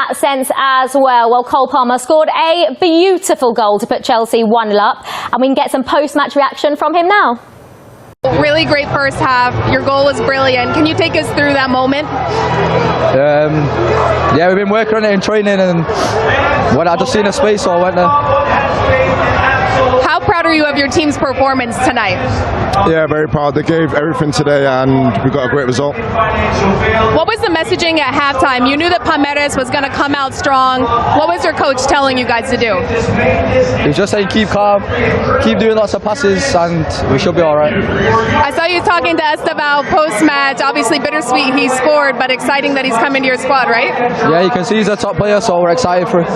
that sense as well. Well, Cole Palmer scored a beautiful goal to put Chelsea 1-0 up, and we can get some post-match reaction from him now. Really great first half. Your goal was brilliant. Can you take us through that moment? Yeah, we've been working on it in training, and when I just seen a space, so I went there. How proud are you of your team's performance tonight? Yeah, very proud. They gave everything today and we got a great result. What was the messaging at halftime? You knew that Palmeiras was going to come out strong. What was your coach telling you guys to do? He's just saying keep calm, keep doing lots of passes, and we should be all right. I saw you talking to Estevao post-match. Obviously bittersweet he scored, but exciting that he's coming to your squad, right? Yeah, you can see he's a top player, so we're excited for him.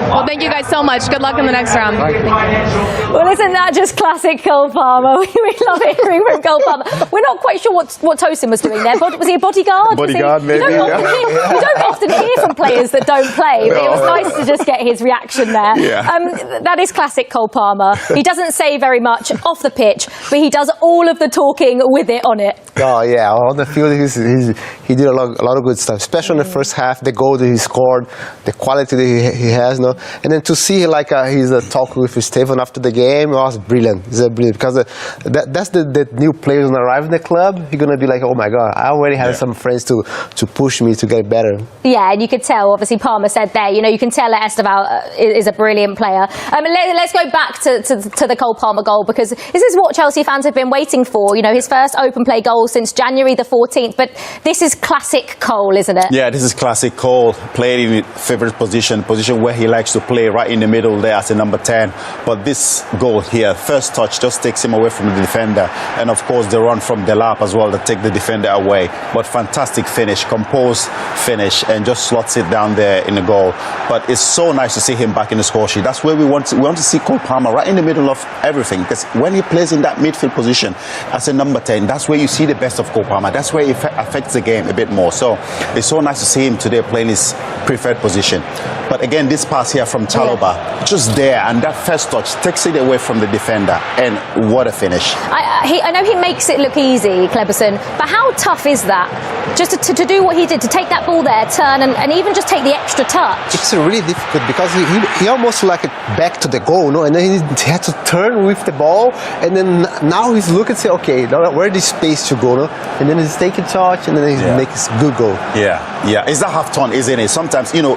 Well, thank you guys so much. Good luck in the next round. Well, isn't that just classic Cole Palmer? We love hearing from Cole Palmer. We're not quite sure what Tosin was doing there. Was he a bodyguard? Bodyguard, maybe. You don't often hear from players that don't play, but it was nice to just get his reaction there. Yeah. That is classic Cole Palmer. He doesn't say very much off the pitch, but he does all of the talking with it on it. Oh yeah, on the field he did a lot of good stuff, especially in the first half. The goal that he scored, the quality that he has, no, and then to see like he's talking with Estevão after the game was brilliant. It's brilliant because that's the new players when arrive in the club. You're gonna be like, oh my God, I already have some friends to push me to get better. Yeah, and you could tell. Obviously, Palmer said there. You know, you can tell that Estevão is a brilliant player. Let's go back to the Cole Palmer goal, because this is what Chelsea fans have been waiting for. You know, his first open play goal since January the 14th. But this is classic Cole, isn't it? Yeah, this is classic Cole. Played in his favorite position where he likes to play, right in the middle there as a number 10. But this goal here, first touch, just takes him away from the defender, and of course the run from Delap as well to take the defender away. But fantastic finish, composed finish, and just slots it down there in the goal. But it's so nice to see him back in the score sheet. That's where we want to see Cole Palmer, right in the middle of everything, because when he plays in that midfield position as a number 10, that's where you see the best of Cole Palmer. That's where it affects the game a bit more. So it's so nice to see him today playing his preferred position. But again, this pass here from Chalobah, just there, and that first touch takes it away from the defender, and what a finish. I know he makes it look easy, Kleberson, but how tough is that? Just to do what he did, to take that ball there, turn, and even just take the extra touch. It's really difficult because he almost like back to the goal, no? And then he had to turn with the ball, and then now he's looking and say, okay, now where is space to go, no? And then he's taking touch, and then he makes a good goal. Yeah, it's that half turn, isn't it? Sometimes, you know,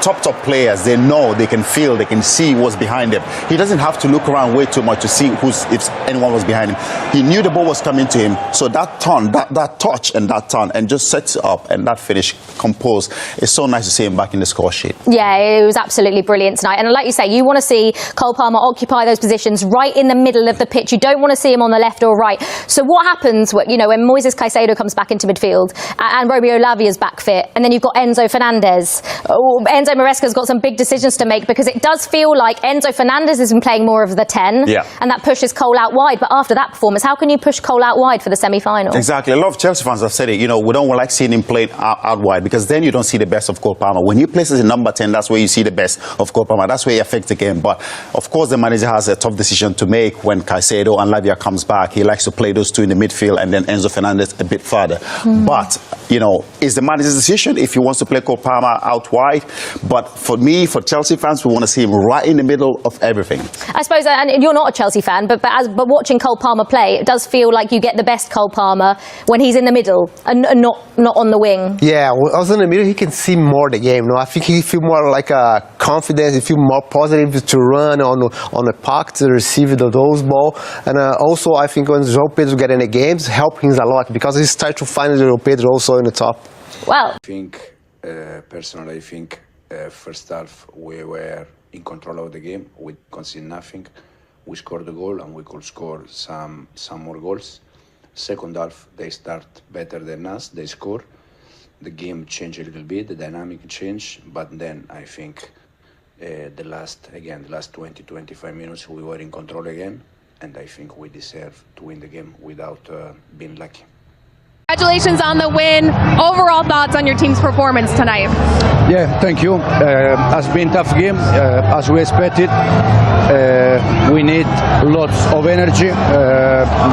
top players, they know, they can feel, they can see what's behind them. He doesn't have to look around way too much to see if anyone was behind him. He knew the ball was coming to him, so that turn, that touch and that turn, and just sets it up, and that finish composed. It's so nice to see him back in the score sheet. Yeah, it was absolutely brilliant tonight. And like you say, you want to see Cole Palmer occupy those positions right in the middle of the pitch. You don't want to see him on the left or right. So what happens, you know, when Moises Caicedo comes back into midfield and Romeo Lavia's back fit, and then you've got Enzo Fernandez. Enzo Maresca's got some big decisions to make, because it does feel like Enzo Fernandez has been playing more of the 10, and that pushes Cole out wide. But after that performance, how can you push Cole out wide for the semi-final? Exactly. A lot of Chelsea fans have said it. You know, we don't like seeing him play out wide, because then you don't see the best of Cole Palmer. When he plays as a number 10, that's where you see the best of Cole Palmer. That's where he affects the game. But of course, the manager has a tough decision to make when Caicedo and Lavia comes back. He likes to play those two in the midfield, and then Enzo Fernandez a bit further. But you know, it's the manager's decision if he wants to play Cole Palmer out wide. But for me, for Chelsea fans, we want to see him right in the middle of everything. I suppose, and you're not a Chelsea fan, but watching Cole Palmer play, it does feel like you get the best Cole Palmer when he's in the middle and not on the wing. Yeah, also in the middle, he can see more the game. No, I think he feel more like confident. He feel more positive to run on the puck, to receive those ball. And also, I think when João Pedro get in the games, help him a lot, because he starts to find João Pedro also in the top. Well, I think personally, I think first half we were in control of the game. We conceded nothing. We scored the goal, and we could score some more goals. Second half, they start better than us. They score. The game changed a little bit. The dynamic changed. But then I think the last 20-25 minutes we were in control again, and I think we deserve to win the game without being lucky. Congratulations on the win. Overall thoughts on your team's performance tonight? Yeah, thank you. Has been a tough game, as we expected. We need lots of energy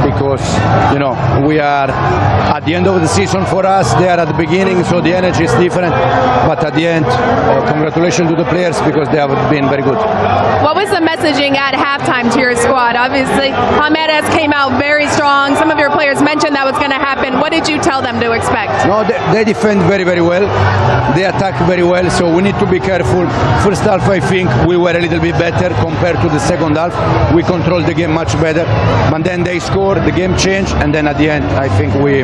because, you know, we are at the end of the season for us. They are at the beginning, so the energy is different. But at the end, congratulations to the players because they have been very good. What was the messaging at halftime to your squad? Obviously, Palmeiras came out very strong. Some of your players mentioned that was going to happen. What did you tell them to expect? No, they defend very, very well. They attack very well, so we need to be careful. First half, I think we were a little bit better compared to the second half. We controlled the game much better. But then they scored, the game changed, and then at the end, I think we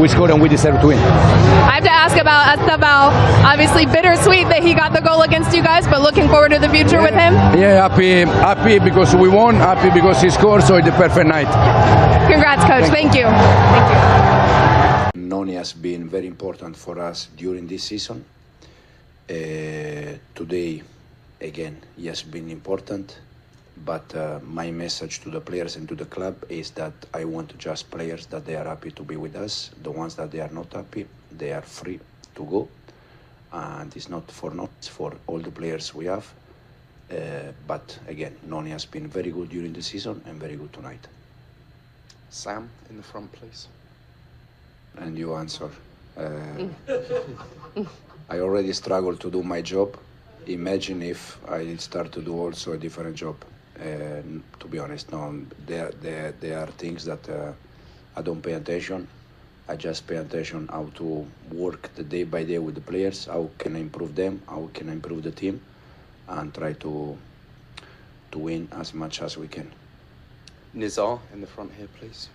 scored and we deserve to win. I have to ask about Estevao. Obviously, bittersweet that he got the goal against you guys, but looking forward to the future with him? Yeah, happy because we won, happy because he scored, so it's the perfect night. Congrats, Coach. Thank you. Noni has been very important for us during this season. Today, again, he has been important, but my message to the players and to the club is that I want just players that they are happy to be with us. The ones that they are not happy, they are free to go. And it's not for not, it's for all the players we have. But again, Noni has been very good during the season and very good tonight. Sam, in the front, please. And you answer. I already struggle to do my job. Imagine if I start to do also a different job. To be honest, no, there are things that I don't pay attention. I just pay attention how to work the day by day with the players, how can I improve them, how can I improve the team, and try to win as much as we can. Nizar, in the front here, please.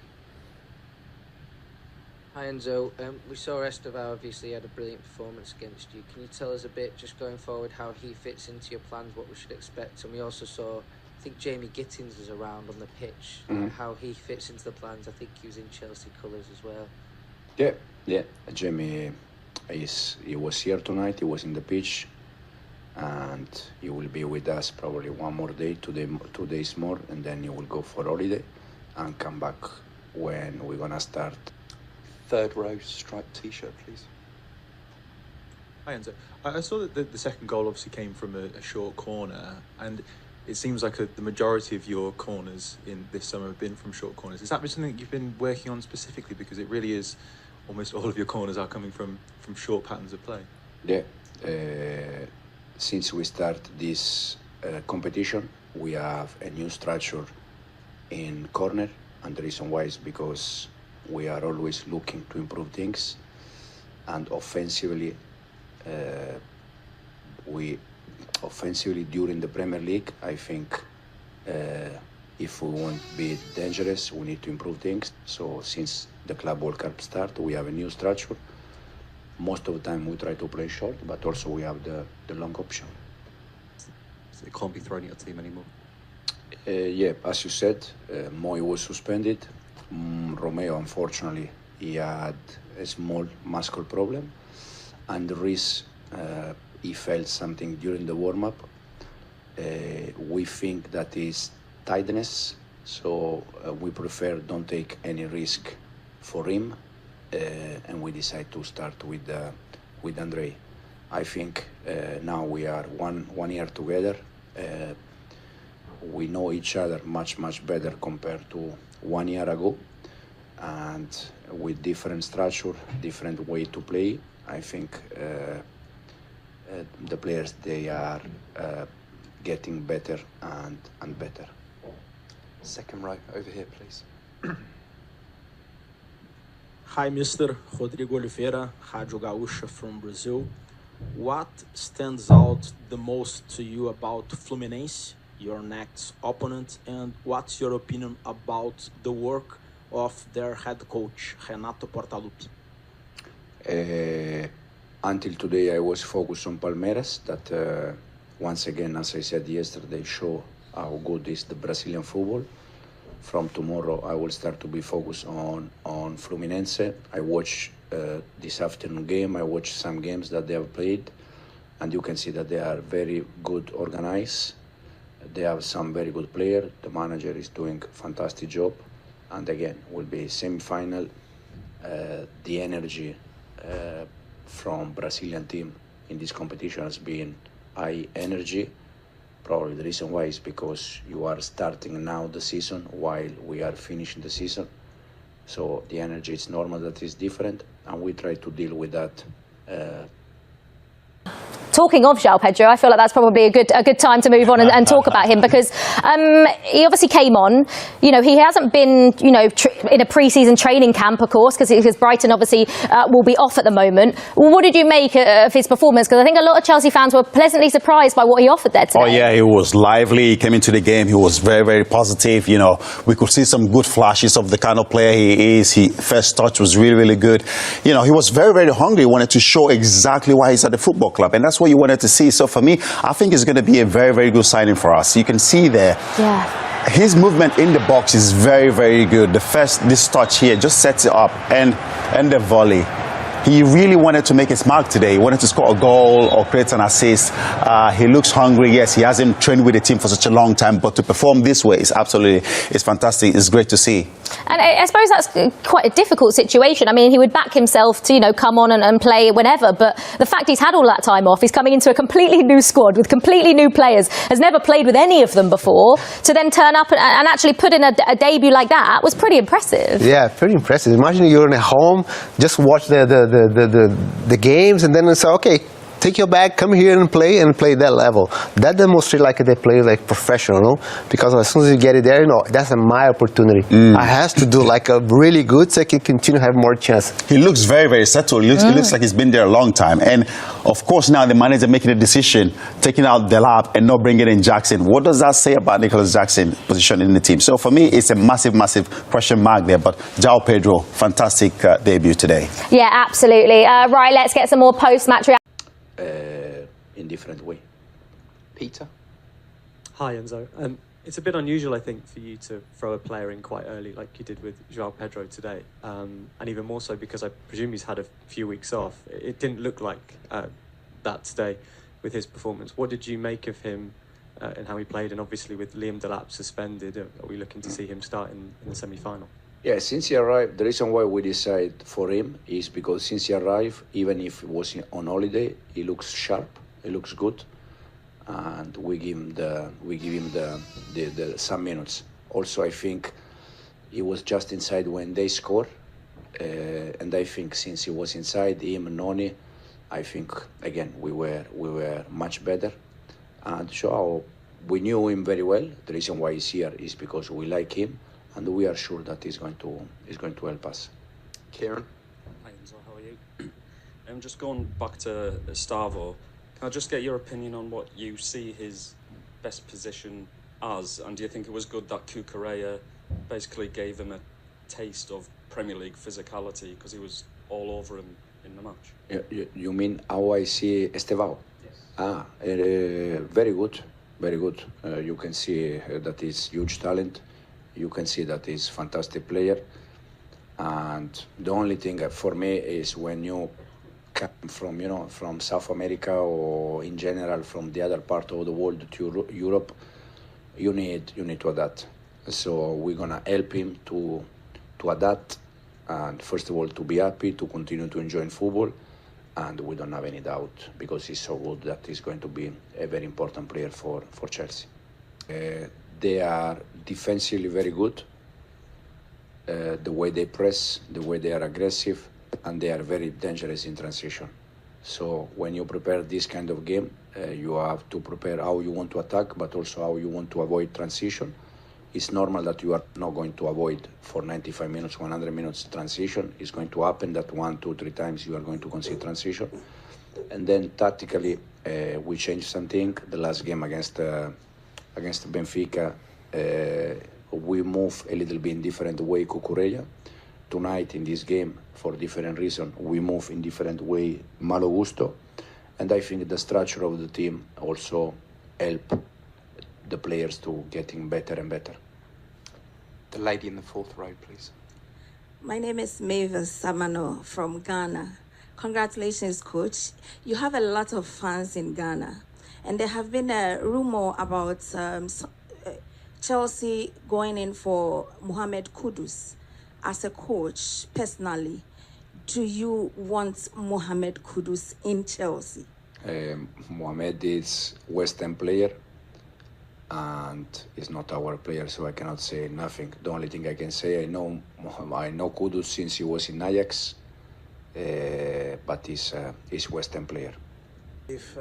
Hi Enzo, we saw Estevão obviously had a brilliant performance against you. Can you tell us a bit, just going forward, how he fits into your plans, what we should expect? And we also saw, I think Jamie Gittins was around on the pitch, how he fits into the plans. I think he was in Chelsea colours as well. Yeah. Jamie, he was here tonight, he was in the pitch, and he will be with us probably one more day, 2 days more, and then he will go for holiday and come back when we're gonna start. Third row, striped t-shirt, please. Hi Enzo. I saw that the second goal obviously came from a short corner, and it seems like the majority of your corners in this summer have been from short corners. Is that something that you've been working on specifically? Because it really is, almost all of your corners are coming from short patterns of play. Yeah. Since we start this competition, we have a new structure in corner, and the reason why is because we are always looking to improve things, and offensively during the Premier League, I think if we want to be dangerous, we need to improve things. So since the Club World Cup start, we have a new structure. Most of the time we try to play short, but also we have the long option. So it can't be thrown at your team anymore? Yeah, as you said, Moy was suspended. Romeo, unfortunately, he had a small muscle problem, and Reece, he felt something during the warm-up. We think that is tightness, so we prefer don't take any risk for him, and we decide to start with Andre. I think now we are one year together. We know each other much better compared to 1 year ago, and with different structure, different way to play. I think the players, they are getting better and better. Second row, over here, please. Hi, Mr. Rodrigo Oliveira, Rádio Gaúcha from Brazil. What stands out the most to you about Fluminense, your next opponent, and what's your opinion about the work of their head coach, Renato Portaluppi? Until today, I was focused on Palmeiras, that once again, as I said yesterday, show how good is the Brazilian football. From tomorrow, I will start to be focused on Fluminense. I watch this afternoon game, I watch some games that they have played, and you can see that they are very good organized. They have some very good players. The manager is doing a fantastic job. And again, will be semi-final the energy from Brazilian team in this competition has been high energy. Probably the reason why is because you are starting now the season while we are finishing the season. So the energy is normal, that is different, and we try to deal with that. Talking of João Pedro, I feel like that's probably a good time to move on and talk about him, because he obviously came on. You know, he hasn't been, you know, in a pre-season training camp, of course, because Brighton obviously will be off at the moment. What did you make of his performance? Because I think a lot of Chelsea fans were pleasantly surprised by what he offered there today. Oh yeah, he was lively. He came into the game. He was very, very positive. You know, we could see some good flashes of the kind of player he is. His first touch was really, really good. You know, he was very, very hungry. He wanted to show exactly why he's at the football club, and that's what you wanted to see. So for me, I think it's going to be a very, very good signing for us. You can see there. Yeah. His movement in the box is very, very good. This touch here just sets it up, and the volley. He really wanted to make his mark today. He wanted to score a goal or create an assist. He looks hungry. Yes, he hasn't trained with the team for such a long time, but to perform this way is it's fantastic. It's great to see. And I suppose that's quite a difficult situation. I mean, he would back himself to, you know, come on and play whenever, but the fact he's had all that time off, he's coming into a completely new squad with completely new players, has never played with any of them before, to then turn up and actually put in a debut like that was pretty impressive. Yeah, pretty impressive. Imagine you're at home, just watch the games, and then say, okay, take your bag, come here and play that level. That demonstrates like they play like professional, no? Because as soon as you get it there, you know, that's my opportunity. I have to do like a really good so I can continue to have more chance. He looks very, very settled. He looks like he's been there a long time. And of course now the manager making a decision, taking out Delap and not bringing in Jackson. What does that say about Nicholas Jackson's position in the team? So for me, it's a massive, massive question mark there. But João Pedro, fantastic debut today. Yeah, absolutely. Right, let's get some more post-match reaction. In different way. Peter? Hi, Enzo. It's a bit unusual, I think, for you to throw a player in quite early like you did with João Pedro today. And even more so because I presume he's had a few weeks off. It didn't look like that today with his performance. What did you make of him and how he played? And obviously with Liam Delap suspended, are we looking to see him start in the semi-final? Yeah, since he arrived, the reason why we decided for him is because since he arrived, even if he was on holiday, he looks sharp, he looks good, and we give him the some minutes. Also, I think he was just inside when they scored, and I think since he was inside, him and Noni, I think again we were much better, and so we knew him very well. The reason why he's here is because we like him. And we are sure that he's going to help us. Kieran? Hi Enzo, how are you? Just going back to Estevao, can I just get your opinion on what you see his best position as? And do you think it was good that Cucurella basically gave him a taste of Premier League physicality because he was all over him in the match? You mean how I see Estevao? Yes. Very good, very good. You can see that he's huge talent. You can see that he's a fantastic player, and the only thing for me is when you come from South America or in general from the other part of the world to Europe, you need to adapt. So we're gonna help him to adapt, and first of all to be happy, to continue to enjoy football, and we don't have any doubt because he's so good that he's going to be a very important player for Chelsea. They are defensively very good, the way they press, the way they are aggressive, and they are very dangerous in transition. So when you prepare this kind of game, you have to prepare how you want to attack, but also how you want to avoid transition. It's normal that you are not going to avoid for 95 minutes, 100 minutes transition. It's going to happen that 1, 2, 3 times you are going to concede transition. And then tactically, we changed something. The last game against Benfica, we move a little bit in different way Cucurella. Tonight in this game, for different reasons, we move in different way Malo Gusto, and I think the structure of the team also help the players to getting better and better. The lady in the fourth row, please. My name is Mavis Samano from Ghana. Congratulations, coach. You have a lot of fans in Ghana. And there have been a rumor about Chelsea going in for Mohamed Kudus as a coach personally. do you want Mohamed Kudus in Chelsea? Mohamed is West Ham player and is not our player, so I cannot say nothing. The only thing I can say, I know Kudus since he was in Ajax, but he's West Ham player. If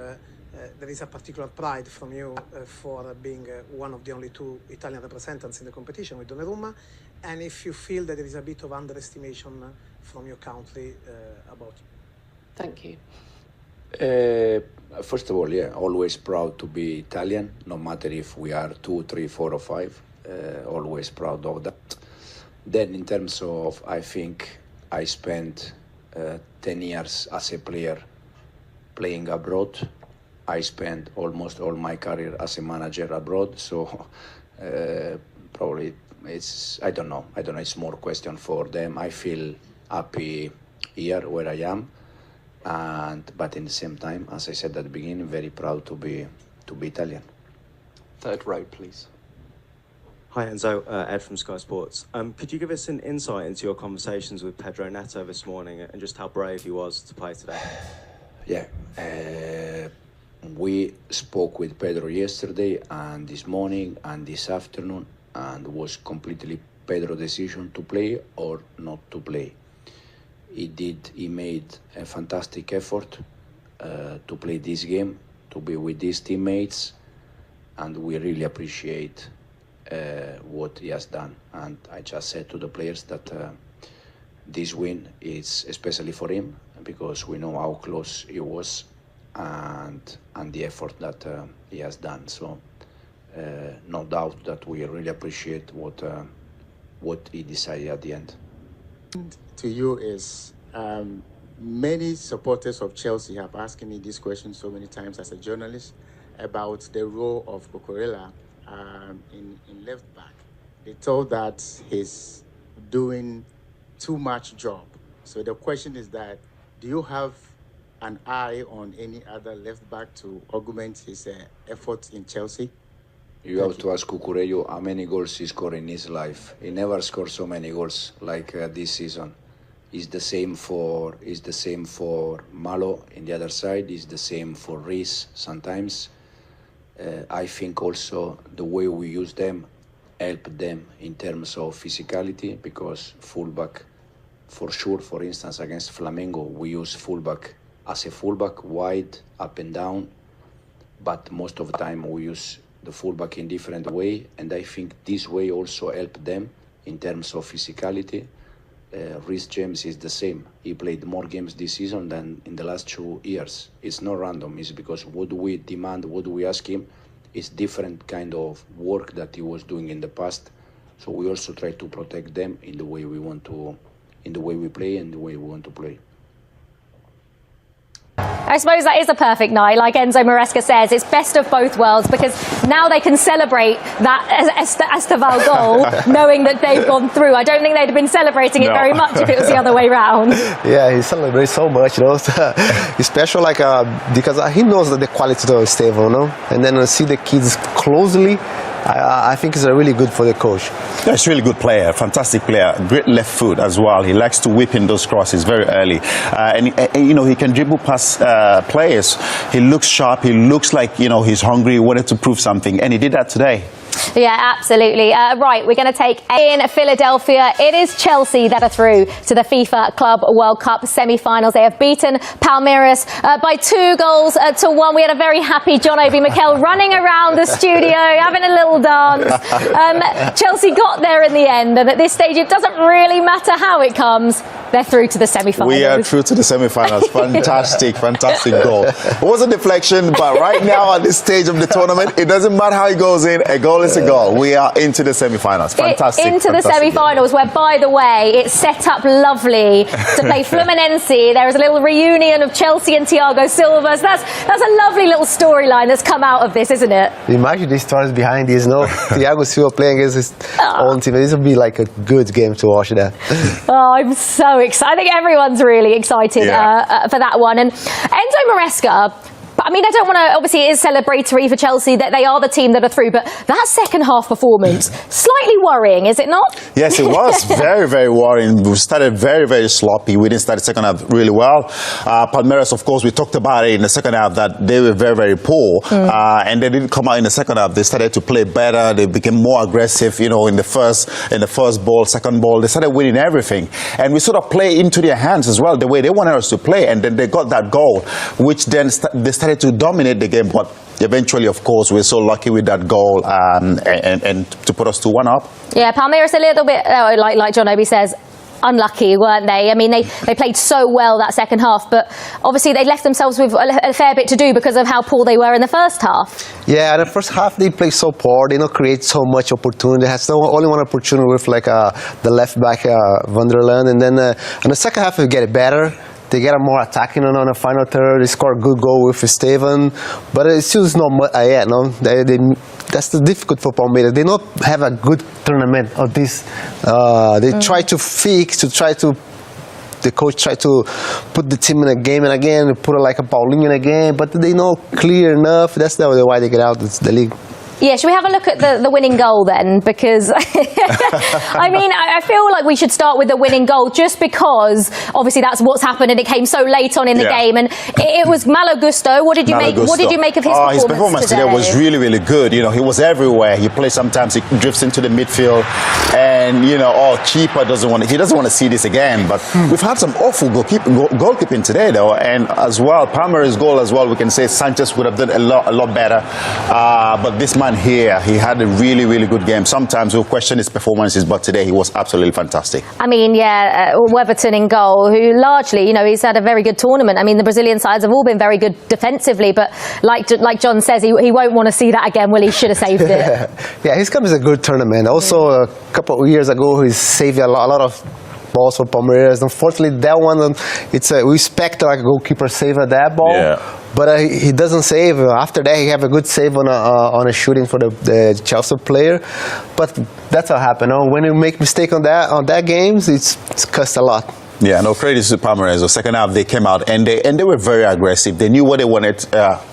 there is a particular pride from you for being one of the only two Italian representatives in the competition with Donnarumma, and if you feel that there is a bit of underestimation from your country about you. Thank you. First of all, yeah, always proud to be Italian, no matter if we are 2, 3, 4 or 5, always proud of that. Then in terms of, I think I spent 10 years as a player playing abroad. I spent almost all my career as a manager abroad, so probably I don't know, it's more question for them. I feel happy here where I am, but in the same time, as I said at the beginning, very proud to be Italian. Third row, please. Hi Enzo, Ed from Sky Sports. Could you give us an insight into your conversations with Pedro Neto this morning and just how brave he was to play today? Yeah, we spoke with Pedro yesterday and this morning and this afternoon, and it was completely Pedro's decision to play or not to play. He made a fantastic effort to play this game, to be with his teammates, and we really appreciate what he has done. And I just said to the players that this win is especially for him, because we know how close he was and the effort that he has done. So no doubt that we really appreciate what he decided at the end. To you is, many supporters of Chelsea have asked me this question so many times as a journalist about the role of Cucurella in left back. They thought that he's doing too much job. So the question is that, do you have an eye on any other left back to augment his efforts in Chelsea? You have to ask Cucurella how many goals he scored in his life. He never scored so many goals like this season. It's the same for Malo in the other side. It's the same for Reece sometimes. I think also the way we use them help them in terms of physicality, because fullback, for sure, for instance, against Flamengo, we use fullback as a fullback, wide, up and down, but most of the time we use the fullback in different way, and I think this way also help them in terms of physicality. Reece James is the same. He played more games this season than in the last 2 years. It's not random. It's because what we demand, what we ask him, is different kind of work that he was doing in the past. So we also try to protect them in the way we want to, in the way we play and the way we want to play. I suppose that is a perfect night. Like Enzo Maresca says, it's best of both worlds, because now they can celebrate that Estevao goal knowing that they've gone through. I don't think they'd have been celebrating it very much if it was the other way round. Yeah, he celebrates so much, you know. It's special, like, because he knows the quality of Estevão, no? And then see the kids closely, I think it's really good for the coach. Yeah, he's a really good player, fantastic player, great left foot as well. He likes to whip in those crosses very early, and you know, he can dribble past players. He looks sharp. He looks like, you know, he's hungry. He wanted to prove something, and he did that today. Yeah, absolutely. Right, we're going to take in Philadelphia. It is Chelsea that are through to the FIFA Club World Cup semi-finals. They have beaten Palmeiras by 2 goals to 1. We had a very happy John Obi Mikel running around the studio, having a little dance. Chelsea got there in the end, and at this stage it doesn't really matter how it comes. They're through to the semi-finals. We are through to the semi-finals. Fantastic, fantastic goal. It was a deflection, but right now at this stage of the tournament, it doesn't matter how it goes in. A goal is a goal. We are into the semi-finals. Fantastic. Into the semi-finals, where, by the way, it's set up lovely to play Fluminense. There is a little reunion of Chelsea and Thiago Silva. So that's a lovely little storyline that's come out of this, isn't it? Imagine the stories behind this, no? Thiago Silva playing against his own team. This will be like a good game to watch that. Oh, I'm so excited. I think everyone's really excited for that one. And Enzo Maresca, I mean, I don't want to, obviously it is celebratory for Chelsea that they are the team that are through, but that second half performance, slightly worrying, is it not? Yes, it was very, very worrying. We started very, very sloppy. We didn't start the second half really well. Palmeiras, of course, we talked about it in the second half that they were very, very poor. And they didn't come out in the second half. They started to play better. They became more aggressive, you know, in the first ball, second ball. They started winning everything. And we sort of play into their hands as well, the way they wanted us to play. And then they got that goal, which then they started to dominate the game. But eventually, of course, we're so lucky with that goal and to put us 2-1 up. Yeah, Palmeiras a little bit, like John Obi says, unlucky, weren't they? I mean, they played so well that second half, but obviously they left themselves with a fair bit to do because of how poor they were in the first half. Yeah, in the first half they played so poor. They don't create so much opportunity. They had only one opportunity with like the left back Vanderland, and then in the second half they get it better. They get more attacking on the final third. They score a good goal with Estevão, but it still is not much yet. No, that's the difficult for Palmeiras. They don't have a good tournament of this. They try to fix, the coach tried to put the team in a game and again, put it like a Paulinho in a game, but they not clear enough. That's why they get out of the league. Yeah, should we have a look at the winning goal then? Because, I mean, I feel like we should start with the winning goal just because, obviously, that's what's happened and it came so late on in the game. And it was Malo Gusto. What did you make of his performance His performance today was really, really good. You know, he was everywhere. He plays sometimes, he drifts into the midfield. And, you know, keeper doesn't want to see this again. But we've had some awful goalkeeping today, though. And as well, Palmeiras' goal as well, we can say Sanchez would have done a lot better. But this man here, he had a really, really good game. Sometimes we'll question his performances, but today he was absolutely fantastic. I mean, yeah, Weberton in goal, who largely, you know, he's had a very good tournament. I mean, the Brazilian sides have all been very good defensively, but like John says, he won't want to see that again. Well, he should have saved it. Yeah, his cup is a good tournament. Also, a couple of years ago, he saved a lot of balls for Palmeiras. Unfortunately, that one, we expect like a goalkeeper save that ball, but he doesn't save. After that, he have a good save on a shooting for the Chelsea player. But that's what happened. When you make mistake on that games, it's cost a lot. Yeah, no credit to Palmeiras. The second half, they came out and they were very aggressive. They knew what they wanted,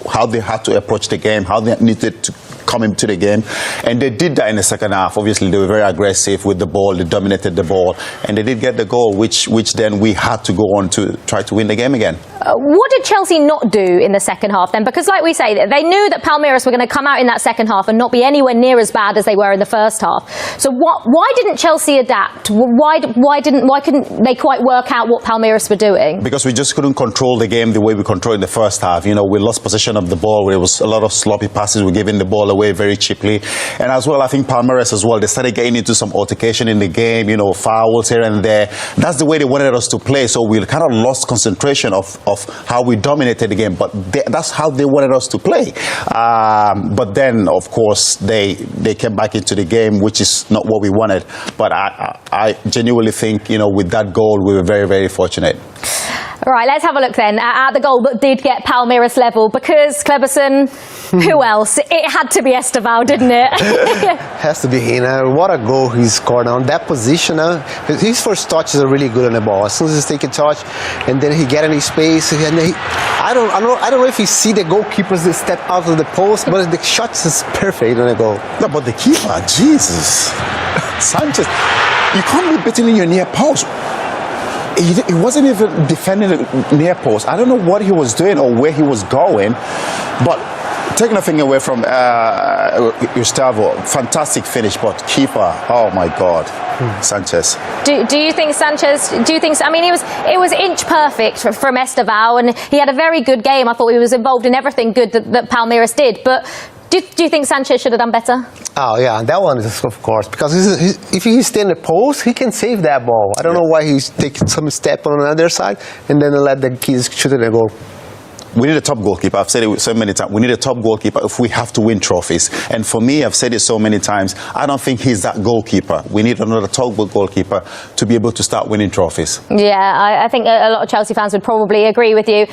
how they had to approach the game, how they needed to come into the game, and they did that in the second half. Obviously, they were very aggressive with the ball. They dominated the ball, and they did get the goal, which then we had to go on to try to win the game again. What did Chelsea not do in the second half then? Because like we say, they knew that Palmeiras were going to come out in that second half and not be anywhere near as bad as they were in the first half. So why didn't Chelsea adapt? Why couldn't they quite work out what Palmeiras were doing? Because we just couldn't control the game the way we controlled in the first half. You know, we lost possession of the ball. There was a lot of sloppy passes. We were giving the ball away very cheaply. And as well, I think Palmeiras as well, they started getting into some altercation in the game, you know, fouls here and there. That's the way they wanted us to play. So we kind of lost concentration of how we dominated the game. But that's how they wanted us to play. But then, of course, they came back into the game, which is not what we wanted. But I genuinely think, you know, with that goal, we were very, very fortunate. All right, let's have a look then at the goal that did get Palmeiras level, because Kleberson, who else? It had to be Estevão, didn't it? Has to be him. What a goal he scored on that position. His first touches are really good on the ball. As soon as he's taking touch, and then he get in his space, and I don't know if he see the goalkeepers step out of the post, but the shot is perfect on the goal. No, but the keeper, Jesus, Sanchez, you can't be beating in your near post. He wasn't even defending the near post. I don't know what he was doing or where he was going, but take nothing away from Estevao. Fantastic finish, but keeper, oh my God, Sanchez. Do you think Sanchez? Do you think? I mean, it was inch perfect from Estevao, and he had a very good game. I thought he was involved in everything good that Palmeiras did, but. Do you think Sanchez should have done better? Oh, yeah, that one is, of course, because if he stay in the post, he can save that ball. I don't know why he's taking some step on the other side and then let the kids shoot it and go. We need a top goalkeeper. I've said it so many times. We need a top goalkeeper if we have to win trophies. And for me, I've said it so many times, I don't think he's that goalkeeper. We need another top goalkeeper to be able to start winning trophies. Yeah, I think a lot of Chelsea fans would probably agree with you.